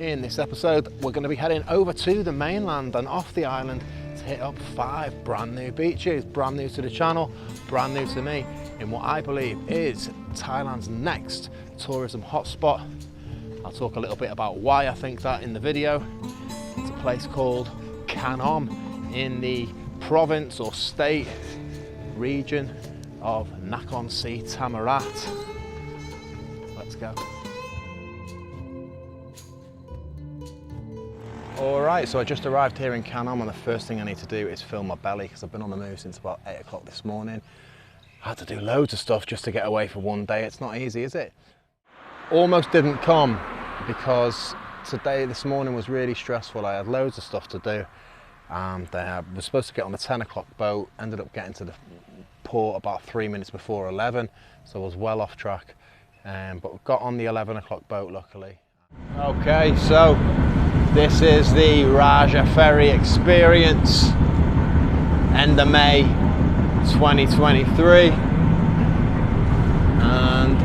In this episode, we're going to be heading over to the mainland and off the island to hit up 5 brand new beaches, brand new to the channel, brand new to me, in what I believe is Thailand's next tourism hotspot. I'll talk a little bit about why I think that in the video. It's a place called Khanom in the province or state region of Nakhon Si Thammarat. Let's go. Alright, so I just arrived here in Khanom and the first thing I need to do is fill my belly because I've been on the move since about 8 o'clock this morning. I had to do loads of stuff just to get away for one day. It's not easy, is it? Almost didn't come because this morning was really stressful. I had loads of stuff to do and I was supposed to get on the 10 o'clock boat, ended up getting to the port about 3 minutes before 11, so I was well off track, but got on the 11 o'clock boat luckily. Okay, so this is the Raja Ferry experience, end of May 2023, and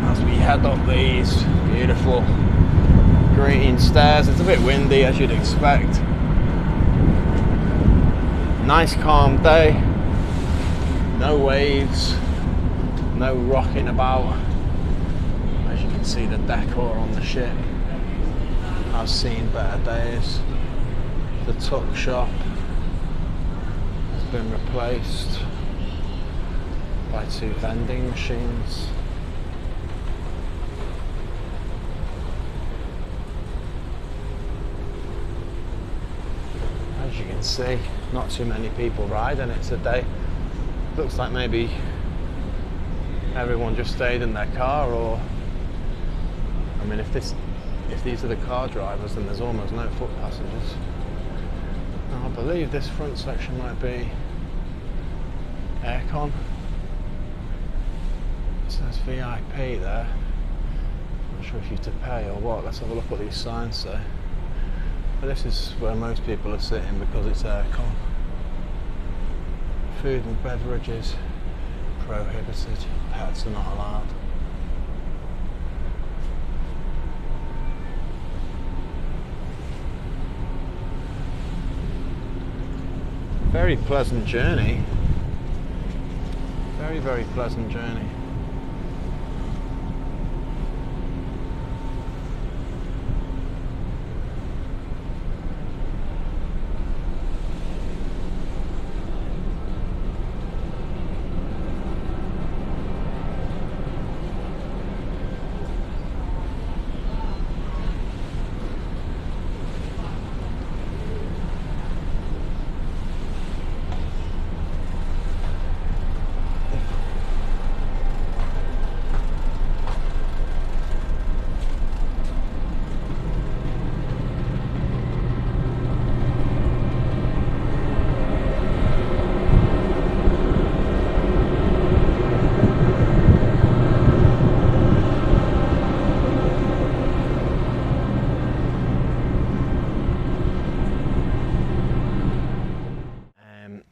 as we head up these beautiful green stairs, it's a bit windy as you'd expect. Nice calm day, no waves, no rocking about. As you can see, the decor on the ship has seen better days. The tuck shop has been replaced by 2 vending machines. As you can see, not too many people riding it today. Looks like maybe everyone just stayed in their car, or I mean, if these are the car drivers, then there's almost no foot passengers. Now, I believe this front section might be aircon. It says VIP there. Not sure if you have to pay or what. Let's have a look what these signs say. But this is where most people are sitting because it's aircon. Food and beverages prohibited. Pets are not allowed. Very pleasant journey. Very, very pleasant journey.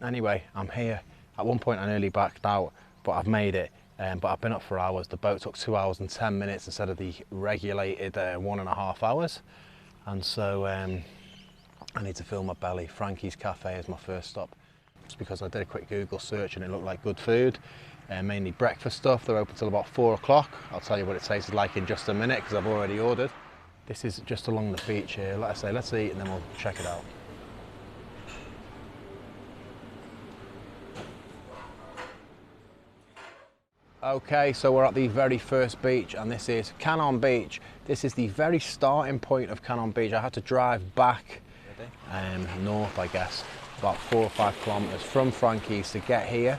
Anyway, I'm here. At one point I nearly backed out, but I've made it. But I've been up for hours. The boat took 2 hours and 10 minutes instead of the regulated 1.5 hours. And so I need to fill my belly. Frankie's Cafe is my first stop. Just because I did a quick Google search and it looked like good food. Mainly breakfast stuff. They're open till about 4 o'clock. I'll tell you what it tasted like in just a minute because I've already ordered. This is just along the beach here. Like I say, let's eat and then we'll check it out. Okay, so we're at the very first beach and this is Khanom Beach. This is the very starting point of Khanom Beach. I had to drive back north, I guess, about 4 or 5 kilometres from Frankie's to get here.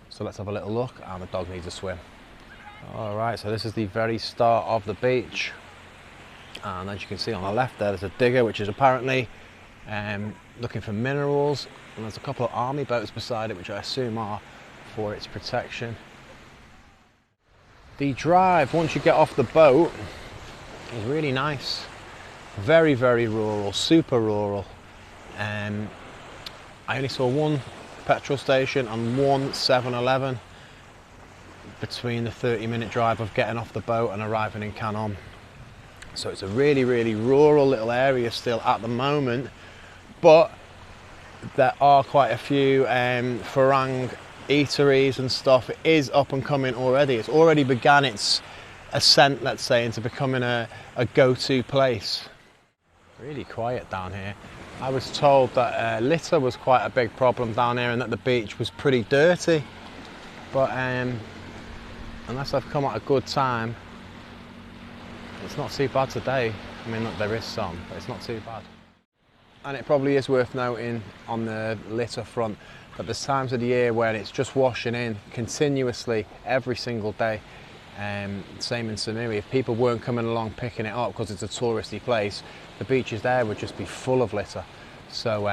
So let's have a little look, and the dog needs a swim. All right, so this is the very start of the beach. And as you can see on the left there, there's a digger, which is apparently looking for minerals. And there's a couple of army boats beside it, which I assume are for its protection. The drive, once you get off the boat, is really nice. Very, very rural, super rural. I only saw one petrol station and one 7-Eleven between the 30-minute drive of getting off the boat and arriving in Khanom. So it's a really, really rural little area still at the moment, but there are quite a few Farang eateries and stuff. It is up and coming already. It's already begun its ascent, let's say, into becoming a go-to place. Really quiet down here. I was told that litter was quite a big problem down here and that the beach was pretty dirty, but unless I've come at a good time, it's not too bad today. I mean, look, there is some, but it's not too bad. And it probably is worth noting on the litter front that there's times of the year where it's just washing in continuously every single day. Same in Samui. If people weren't coming along picking it up because it's a touristy place, the beaches there would just be full of litter. So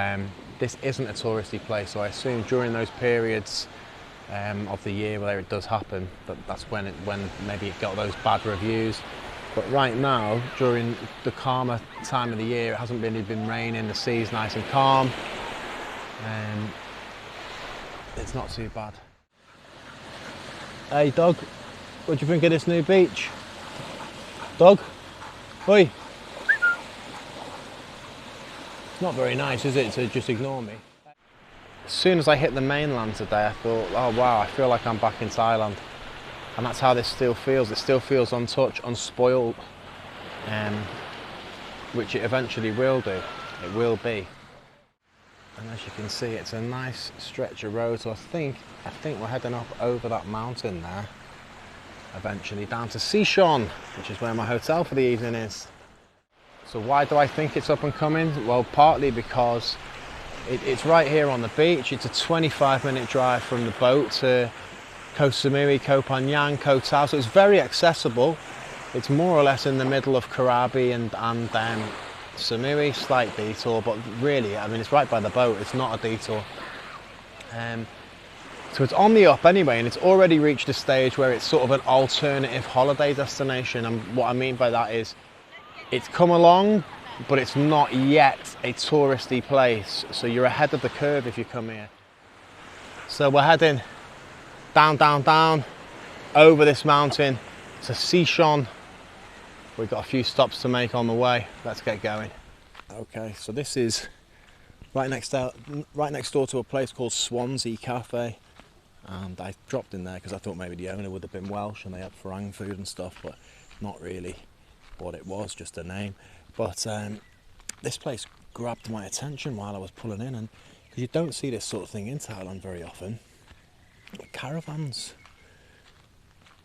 this isn't a touristy place, so I assume during those periods of the year where it does happen, that's when maybe it got those bad reviews. But right now, during the calmer time of the year, it hasn't really been raining, the sea's nice and calm, it's not too bad. Hey dog, what do you think of this new beach? Dog? Oi! It's not very nice, is it, to just ignore me? As soon as I hit the mainland today, I thought, oh wow, I feel like I'm back in Thailand. And that's how this still feels. It still feels untouched, unspoiled, which it eventually will do. It will be. And as you can see, it's a nice stretch of road. So I think we're heading up over that mountain there, eventually down to Sichon, which is where my hotel for the evening is. So why do I think it's up and coming? Well, partly because it's right here on the beach. It's a 25-minute drive from the boat to Koh Samui, Koh Phangan, Koh Tao, so it's very accessible. It's more or less in the middle of Krabi and Samui, slight detour, but really, I mean, it's right by the boat, it's not a detour. So it's on the up anyway, and it's already reached a stage where it's sort of an alternative holiday destination, and what I mean by that is it's come along, but it's not yet a touristy place, so you're ahead of the curve if you come here. So we're heading down, down, down, over this mountain to Sichon. We've got a few stops to make on the way. Let's get going. Okay, so this is right next door to a place called Swansea Cafe. And I dropped in there because I thought maybe the owner would have been Welsh and they had Farang food and stuff, but not really what it was, just a name. But this place grabbed my attention while I was pulling in, and because you don't see this sort of thing in Thailand very often. Caravans.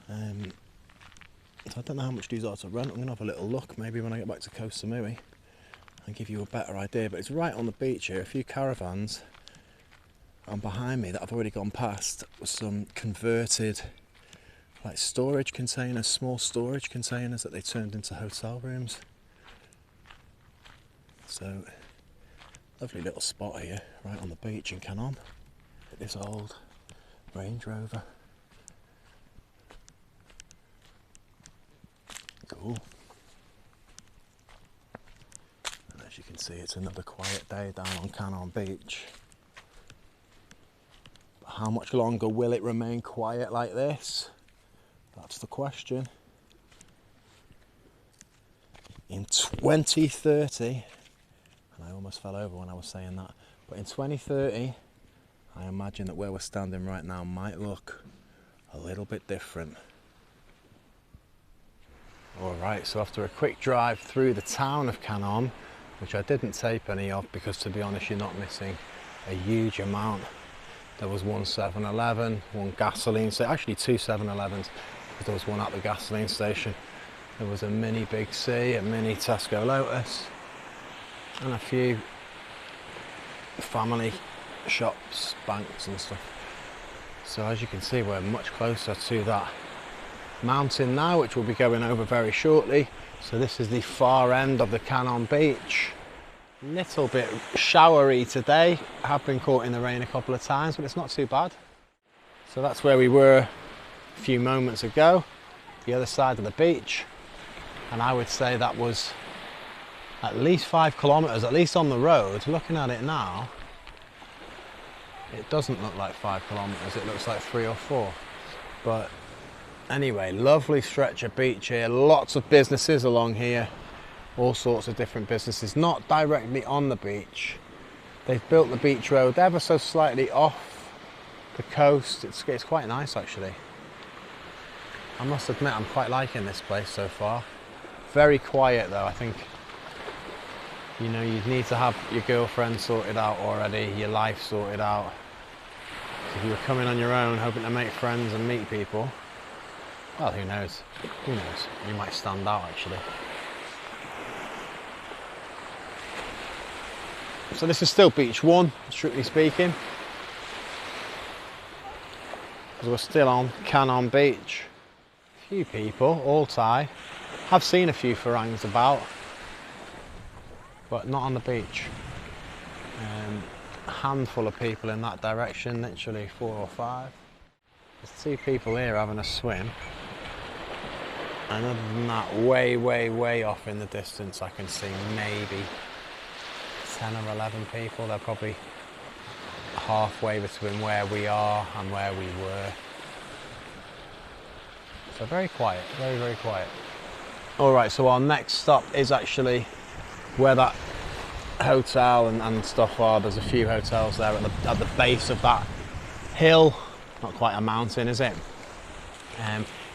So I don't know how much these are to rent. I'm going to have a little look maybe when I get back to Koh Samui and give you a better idea. But it's right on the beach here, a few caravans, and behind me that I've already gone past was some converted like storage containers, small storage containers that they turned into hotel rooms. So lovely little spot here right on the beach in Khanom. This old Range Rover. Cool. And as you can see, it's another quiet day down on Khanom Beach. But how much longer will it remain quiet like this? That's the question. In 2030, and I almost fell over when I was saying that, but in 2030, I imagine that where we're standing right now might look a little bit different. Alright, so after a quick drive through the town of Khanom, which I didn't tape any of because to be honest you're not missing a huge amount. There was one 7-Eleven, one gasoline station, actually two 7-Elevens, because there was one at the gasoline station. There was a mini Big C, a mini Tesco Lotus, and a few family shops, banks and stuff. So as you can see, we're much closer to that mountain now, which we'll be going over very shortly. So this is the far end of the Khanom beach. Little bit showery today. I have been caught in the rain a couple of times, but it's not too bad. So that's where we were a few moments ago, the other side of the beach, and I would say that was at least 5 kilometers, at least on the road. Looking at it now, it doesn't look like 5 kilometers, it looks like 3 or 4. But anyway, lovely stretch of beach here, lots of businesses along here, all sorts of different businesses, not directly on the beach. They've built the beach road ever so slightly off the coast. It's quite nice actually. I must admit I'm quite liking this place so far. Very quiet though. I think, you know, you need to have your girlfriend sorted out already, your life sorted out. If you were coming on your own hoping to make friends and meet people, well, who knows? Who knows? You might stand out actually. So this is still beach one, strictly speaking, because we're still on Khanom beach. A few people, all Thai. I've seen a few Farangs about, but not on the beach. A handful of people in that direction, literally 4 or 5. There's 2 people here having a swim. And other than that, way off in the distance, I can see maybe 10 or 11 people. They're probably halfway between where we are and where we were. So very quiet, very quiet. All right, so our next stop is actually where that hotel and stuff are. There's a few hotels there at the base of that hill. Not quite a mountain, is it?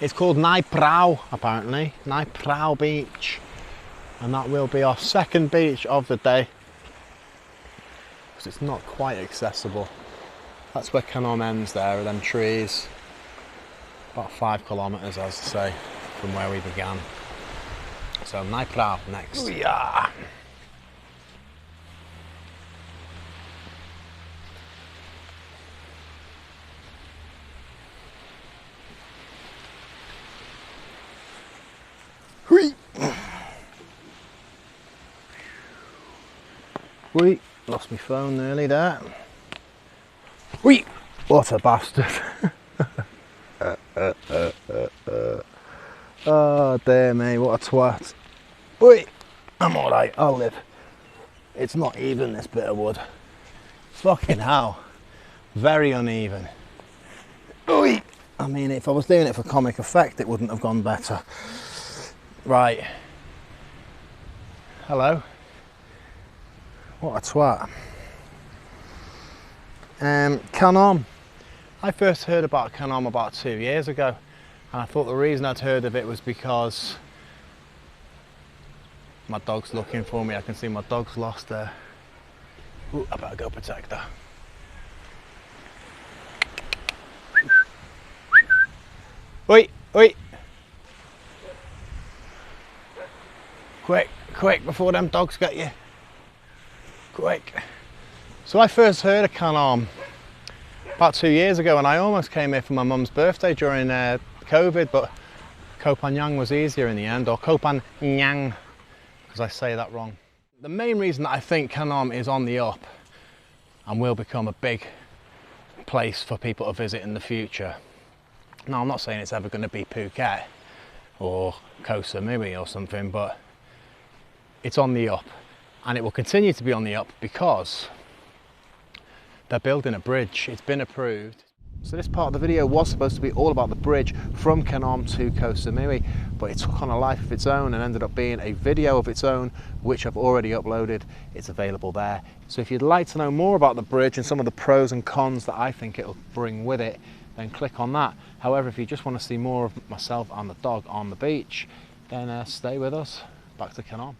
It's called Nai Phlao, apparently. Nai Phlao Beach. And that will be our second beach of the day, because it's not quite accessible. That's where Khanom ends there, with them trees. About 5 kilometres, as I say, from where we began. So Nai Phlao next. Ooh, yeah. Whee! Lost my phone nearly there. Whee! What a bastard. Oh dear me, what a twat. Whee! I'm alright, I'll live. It's not even, this bit of wood. Fucking hell. Very uneven. Whee! I mean, if I was doing it for comic effect, it wouldn't have gone better. Right. Hello. What a twat. Khanom. I first heard about Khanom about 2 years ago, and I thought the reason I'd heard of it was because my dog's looking for me. I can see my dog's lost there. Ooh, I better go protect her. Oi, oi! Quick, before them dogs get you. Quick. So I first heard of Khanom about 2 years ago, and I almost came here for my mum's birthday during COVID, but Koh Phangan was easier in the end, or Koh Phangan, because I say that wrong. The main reason that I think Khanom is on the up and will become a big place for people to visit in the future. Now, I'm not saying it's ever going to be Phuket or Koh Samui or something, but it's on the up, and it will continue to be on the up because they're building a bridge. It's been approved. So this part of the video was supposed to be all about the bridge from Khanom to Koh Samui, but it took on a life of its own and ended up being a video of its own, which I've already uploaded. It's available there. So if you'd like to know more about the bridge and some of the pros and cons that I think it'll bring with it, then click on that. However, if you just want to see more of myself and the dog on the beach, then stay with us. Back to Khanom.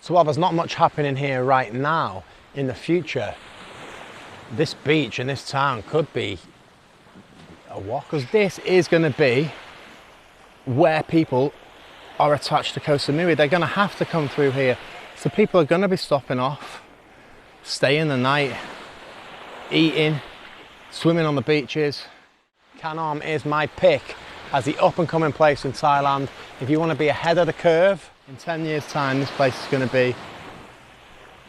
So while there's not much happening here right now, in the future, this beach and this town could be a walk, because this is going to be where people are attached to Koh Samui. They're going to have to come through here. So people are going to be stopping off, staying the night, eating, swimming on the beaches. Khanom is my pick as the up and coming place in Thailand. If you want to be ahead of the curve, in 10 years time this place is going to be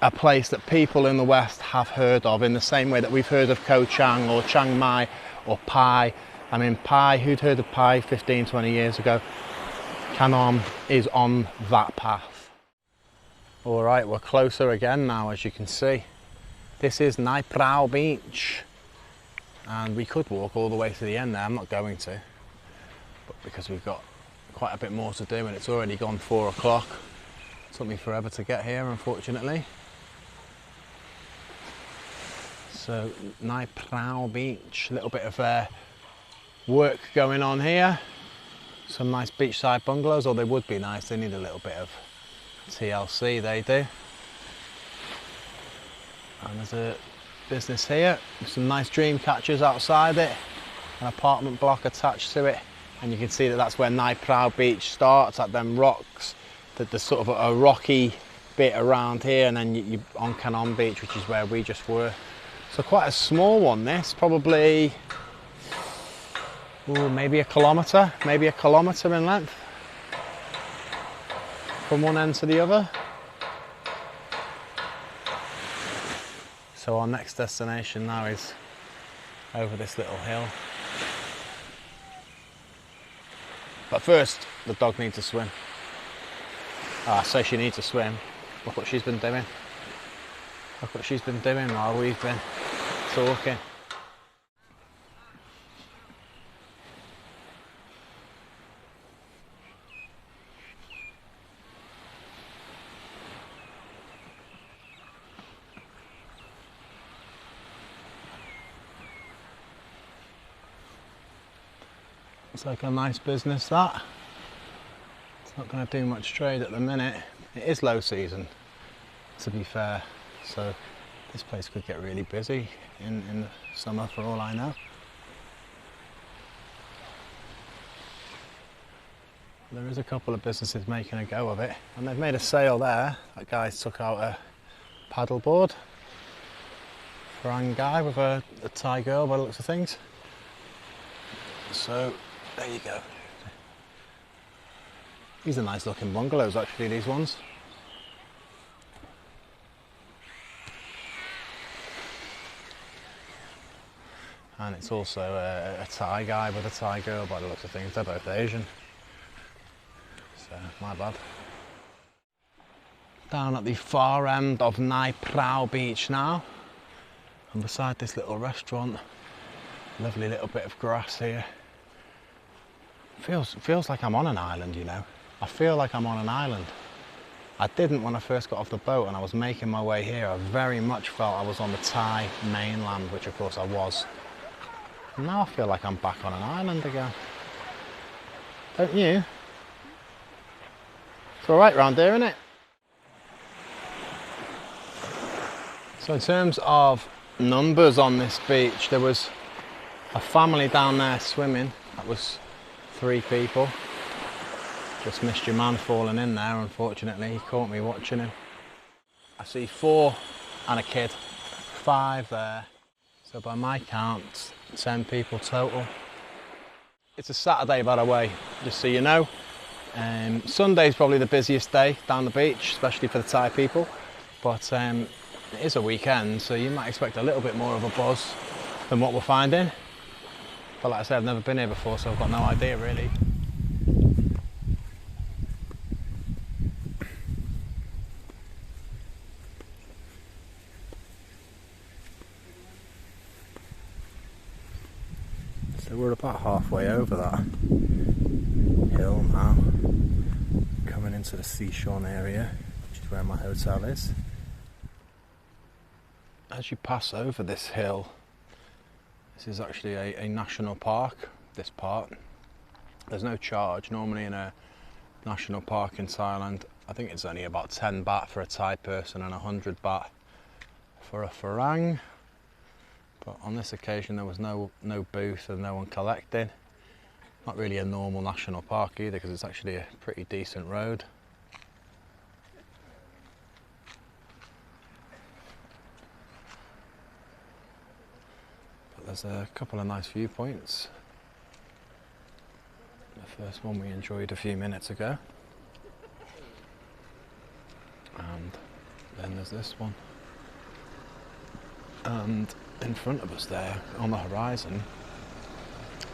a place that people in the West have heard of, in the same way that we've heard of Koh Chang or Chiang Mai or Pai. I mean, Pai, who'd heard of Pai 15, 20 years ago? Khanom is on that path. All right, we're closer again now, as you can see. This is Nai Phlao Beach, and we could walk all the way to the end there. I'm not going to, but because we've got quite a bit more to do and it's already gone 4 o'clock. Took me forever to get here, unfortunately. So, Nai Phlao Beach, a little bit of work going on here. Some nice beachside bungalows, or they would be nice, they need a little bit of TLC, they do. And there's a business here, with some nice dream catchers outside it, an apartment block attached to it, and you can see that that's where Nai Phlao Beach starts, at them rocks. There's sort of a rocky bit around here, and then you're on Khanom Beach, which is where we just were. So quite a small one, this, probably maybe a kilometre in length from one end to the other. So our next destination now is over this little hill. But first, the dog needs to swim. I say she needs to swim. Look what she's been doing. Look what she's been doing while we've been talking. Looks like a nice business, that. It's not going to do much trade at the minute. It is low season, to be fair, so this place could get really busy in the summer for all I know. There is a couple of businesses making a go of it, and they've made a sale there. That guy's took out a paddleboard for a guy with a Thai girl by the looks of things. So there you go. These are nice looking bungalows actually, these ones. And it's also a Thai guy with a Thai girl by the looks of things. They're both Asian. So, my bad. Down at the far end of Nai Phlao Beach now. And beside this little restaurant, lovely little bit of grass here. Feels like I'm on an island, you know. I feel like I'm on an island. I didn't when I first got off the boat and I was making my way here. I very much felt I was on the Thai mainland, which of course I was. And now I feel like I'm back on an island again. Don't you? It's alright round here, isn't it? So in terms of numbers on this beach, there was a family down there swimming. That was 3 people. Just missed your man falling in there, unfortunately. He caught me watching him. I see 4 and a kid, 5 there. So by my count, 10 people total. It's a Saturday, by the way, just so you know. Sunday's probably the busiest day down the beach, especially for the Thai people. But it is a weekend, so you might expect a little bit more of a buzz than what we're finding. But like I said, I've never been here before, so I've got no idea really. So we're about halfway over that hill now, coming into the Sichon area, which is where my hotel is. As you pass over this hill, this is actually a national park, this part. There's no charge. Normally in a national park in Thailand, I think it's only about 10 baht for a Thai person and 100 baht for a farang. But on this occasion there was no booth and no one collecting. Not really a normal national park either, because it's actually a pretty decent road. But there's a couple of nice viewpoints. The first one we enjoyed a few minutes ago. And then there's this one. And in front of us there, on the horizon,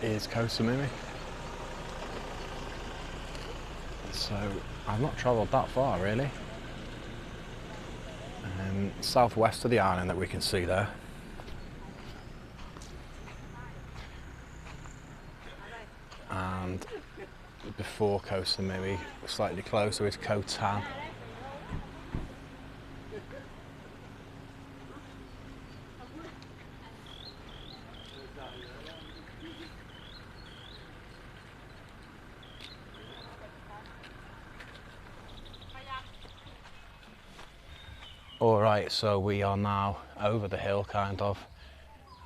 is Koh Samui. So I've not travelled that far really. Southwest of the island that we can see there. And before Koh Samui, slightly closer, is Koh Tan. Alright, so we are now over the hill kind of,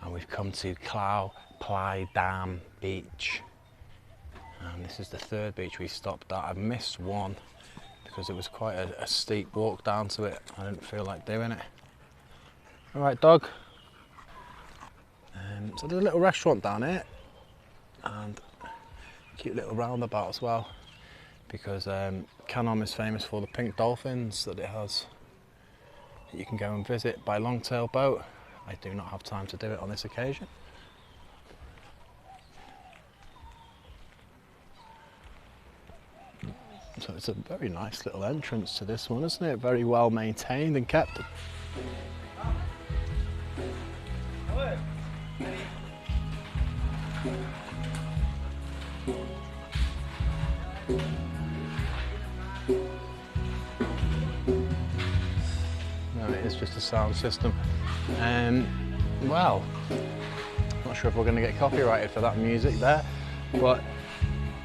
and we've come to Phlai Dam beach. And this is the third beach we stopped at. I've missed one because it was quite a steep walk down to it. I didn't feel like doing it. Alright, dog. So there's a little restaurant down here and a cute little roundabout as well, because Khanom is famous for the pink dolphins that it has. You can go and visit by longtail boat. I do not have time to do it on this occasion. So it's a very nice little entrance to this one, isn't it? Very well maintained and kept. No, it is just a sound system. Well, not sure if we're going to get copyrighted for that music there, but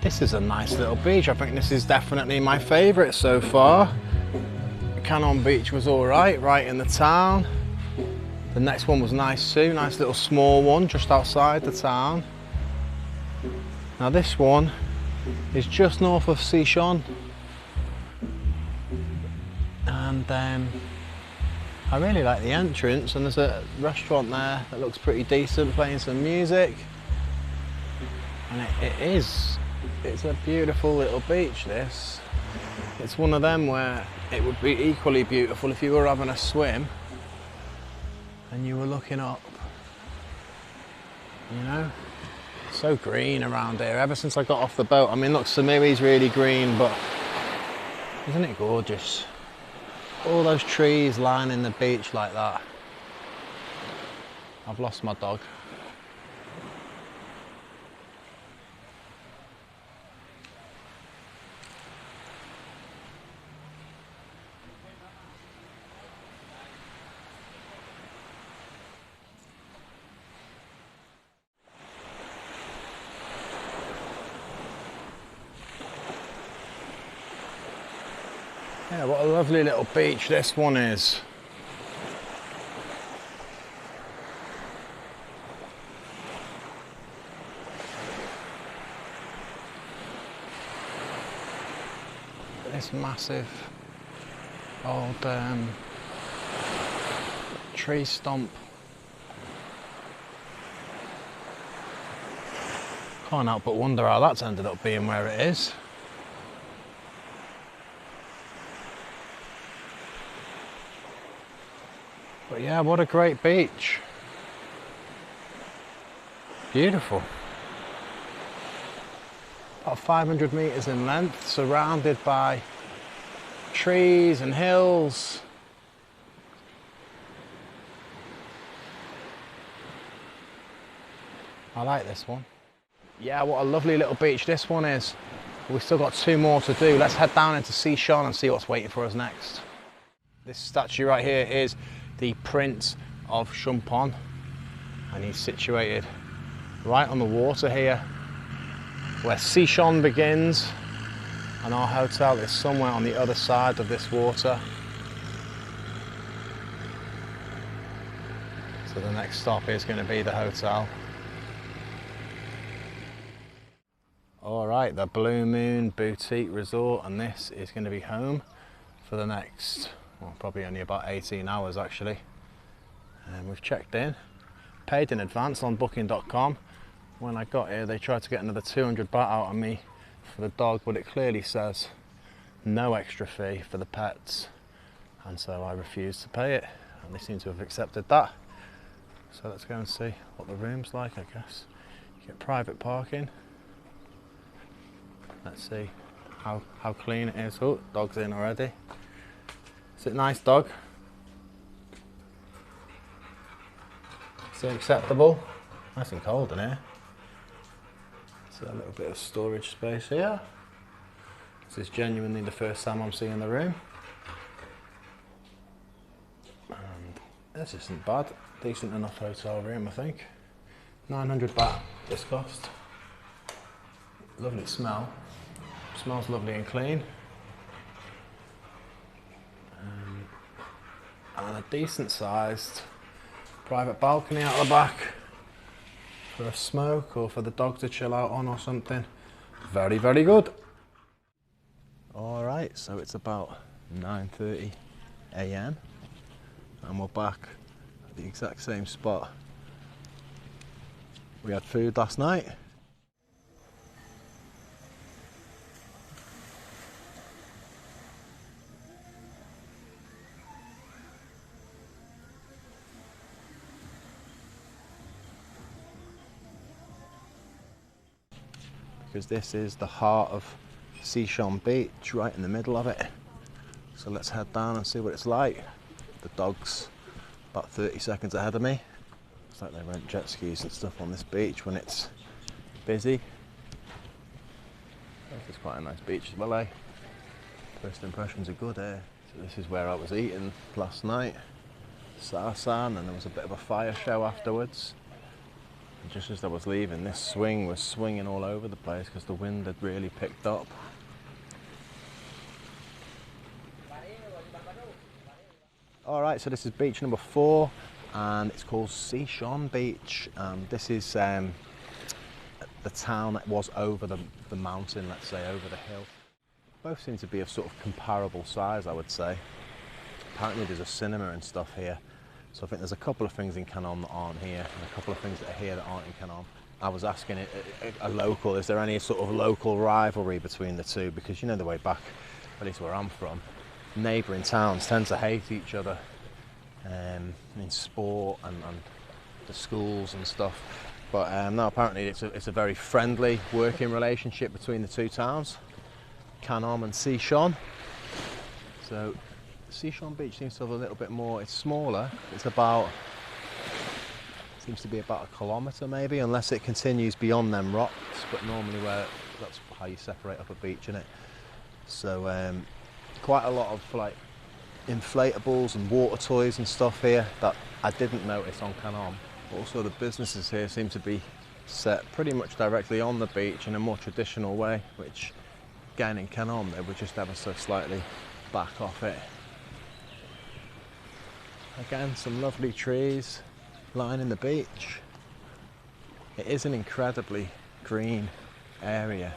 this is a nice little beach. I think this is definitely my favourite so far. Khanom Beach was alright, right in the town. The next one was nice too, nice little small one just outside the town. Now this one is just north of Sichon. And I really like the entrance, and there's a restaurant there that looks pretty decent, playing some music. And it's a beautiful little beach, this. It's one of them where it would be equally beautiful if you were having a swim and you were looking up, you know? So green around here, ever since I got off the boat. I mean, look, Samui's really green, but isn't it gorgeous? All those trees lining the beach like that. I've lost my dog. Yeah, what a lovely little beach this one is. This massive old tree stump. Can't help but wonder how that's ended up being where it is. But yeah, what a great beach. Beautiful. About 500 metres in length, surrounded by trees and hills. I like this one. Yeah, what a lovely little beach this one is. We've still got 2 more to do. Let's head down into Sichon and see what's waiting for us next. This statue right here is the Prince of Chumphon, and he's situated right on the water here where Sichon begins, and our hotel is somewhere on the other side of this water. So the next stop is going to be the hotel. Alright, the Blue Moon Boutique Resort, and this is going to be home for the next, well, probably only about 18 hours actually. And we've checked in, paid in advance on booking.com. When I got here they tried to get another 200 baht out of me for the dog, but it clearly says no extra fee for the pets, and so I refused to pay it, and they seem to have accepted that. So let's go and see what the room's like. I guess you get private parking. Let's see how clean it is. Oh, dog's in already. Is it nice, dog? Is it acceptable? Nice and cold in here. So a little bit of storage space here. This is genuinely the first time I'm seeing the room. And this isn't bad. Decent enough hotel room, I think. 900 baht this cost. Lovely smell. Smells lovely and clean. and a decent sized private balcony out the back for a smoke or for the dog to chill out on or something. Very, very good. Alright, so it's about 9:30 AM and we're back at the exact same spot. We had food last night. Because this is the heart of Sichon Beach, right in the middle of it. So let's head down and see what it's like. The dog's about 30 seconds ahead of me. It's like they rent jet skis and stuff on this beach when it's busy. This is quite a nice beach as well, eh? First impressions are good, eh? So this is where I was eating last night. Sasa, and there was a bit of a fire show afterwards. And just as I was leaving, this swing was swinging all over the place because the wind had really picked up. Alright, so this is beach number 4 and it's called Sichon Beach. This is the town that was over the mountain, let's say, over the hill. Both seem to be of sort of comparable size, I would say. Apparently there's a cinema and stuff here. So I think there's a couple of things in Khanom that aren't here and a couple of things that are here that aren't in Khanom. I was asking a local, is there any sort of local rivalry between the two? Because you know the way back, at least where I'm from, neighbouring towns tend to hate each other in sport and the schools and stuff. But no, apparently it's a very friendly working relationship between the two towns, Khanom and Sichon. So Sichon Beach seems to have a little bit more, it's smaller, seems to be about 1 kilometre maybe, unless it continues beyond them rocks, but normally that's how you separate up a beach, isn't it? So quite a lot of like inflatables and water toys and stuff here that I didn't notice on Khanom. Also the businesses here seem to be set pretty much directly on the beach in a more traditional way, which again in Khanom they were just ever so slightly back off it. Again, some lovely trees lining the beach. It is an incredibly green area.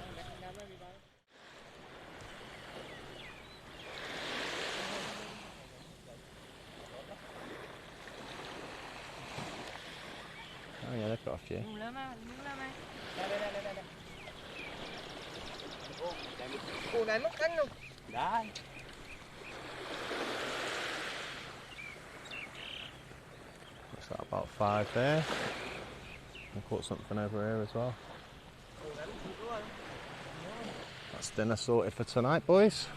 Oh yeah, they've got a few. Looks like about 5 there. I caught something over here as well. That's dinner sorted for tonight, boys.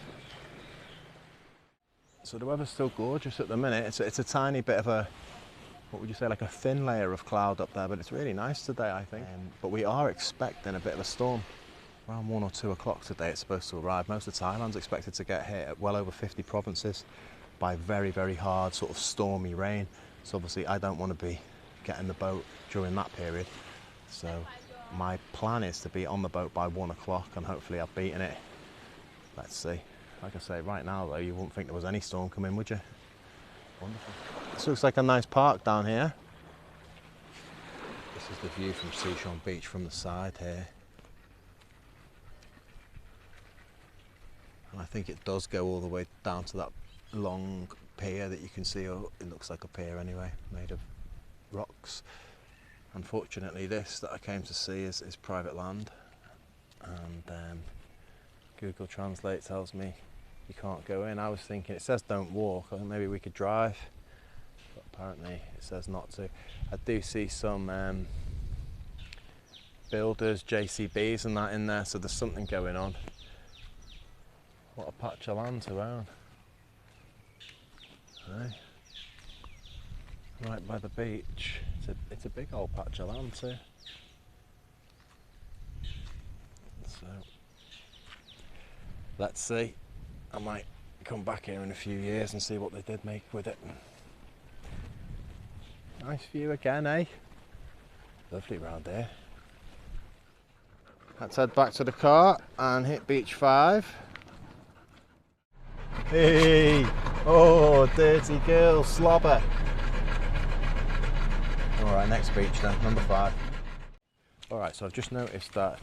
So the weather's still gorgeous at the minute. It's a tiny bit of a, what would you say, like a thin layer of cloud up there, but it's really nice today, I think. But we are expecting a bit of a storm. Around 1 or 2 o'clock today it's supposed to arrive. Most of Thailand's expected to get hit at well over 50 provinces by very, very hard sort of stormy rain. So obviously I don't want to be getting the boat during that period. So my plan is to be on the boat by 1 o'clock and hopefully I've beaten it. Let's see. Like I say, right now though, you wouldn't think there was any storm coming, would you? Wonderful. This looks like a nice park down here. This is the view from Sichon Beach from the side here. And I think it does go all the way down to that long pier that you can see, or it looks like a pier anyway, made of rocks. Unfortunately this that I came to see is private land, and Google Translate tells me you can't go in. I was thinking, it says don't walk, I think maybe we could drive, but apparently it says not to. I do see some builders, JCBs and that in there, so there's something going on. What a patch of land to own. Hey. Right by the beach. It's a big old patch of land too. So let's see. I might come back here in a few years and see what they did make with it. Nice view again, eh? Lovely round here. Let's head back to the car and hit beach 5. Hey! Oh, dirty girl, slobber. Alright, next beach then, number 5. Alright, so I've just noticed that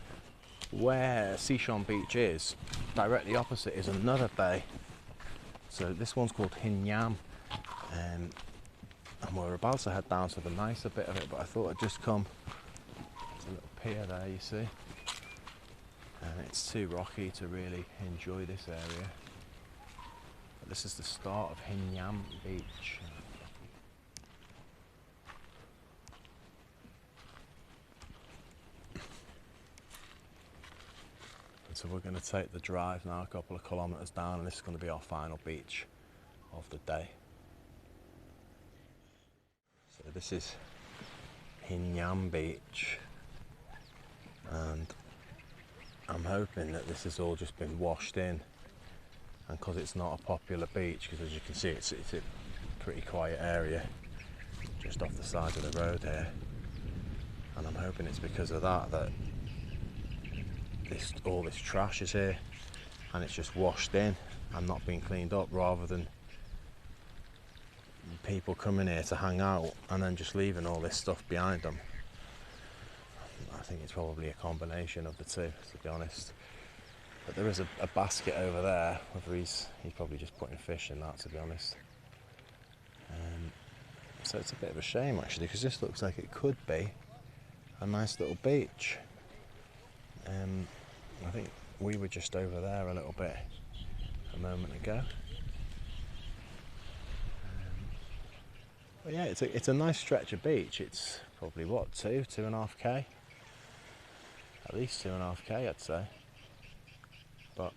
where Sichon beach is, directly opposite is another bay. So this one's called Hin Ngam. And we're about to head down to the nicer bit of it, but I thought I'd just come. There's a little pier there, you see. And it's too rocky to really enjoy this area. But this is the start of Hin Ngam beach. So we're going to take the drive now, a couple of kilometres down, and this is going to be our final beach of the day. So this is Hin Ngam beach, and I'm hoping that this has all just been washed in, and because it's not a popular beach, because as you can see it's a pretty quiet area just off the side of the road here, and I'm hoping it's because of that all this trash is here and it's just washed in and not being cleaned up, rather than people coming here to hang out and then just leaving all this stuff behind them. I think it's probably a combination of the two, to be honest. But there is a basket over there, whether he's probably just putting fish in that, to be honest. So it's a bit of a shame actually, because this looks like it could be a nice little beach. I think we were just over there a little bit a moment ago. But yeah, it's a nice stretch of beach. It's probably what, 2.5k? At least 2.5k, I'd say. But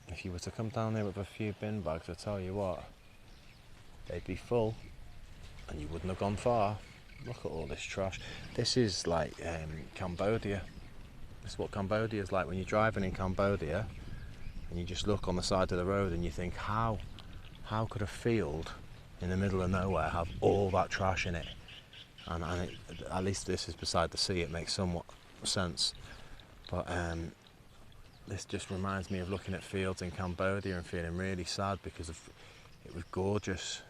if you were to come down there with a few bin bags, I tell you what, they'd be full and you wouldn't have gone far. Look at all this trash. This is like Cambodia. This is what Cambodia is like when you're driving in Cambodia and you just look on the side of the road and you think, how could a field in the middle of nowhere have all that trash in it? And at least this is beside the sea, it makes somewhat sense. But this just reminds me of looking at fields in Cambodia and feeling really sad, because it was gorgeous,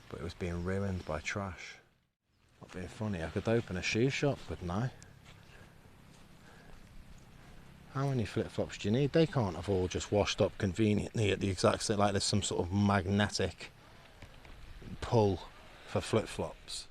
but it was being ruined by trash. Not being funny, I could open a shoe shop, couldn't I? How many flip-flops do you need? They can't have all just washed up conveniently at the exact same, like there's some sort of magnetic pull for flip-flops.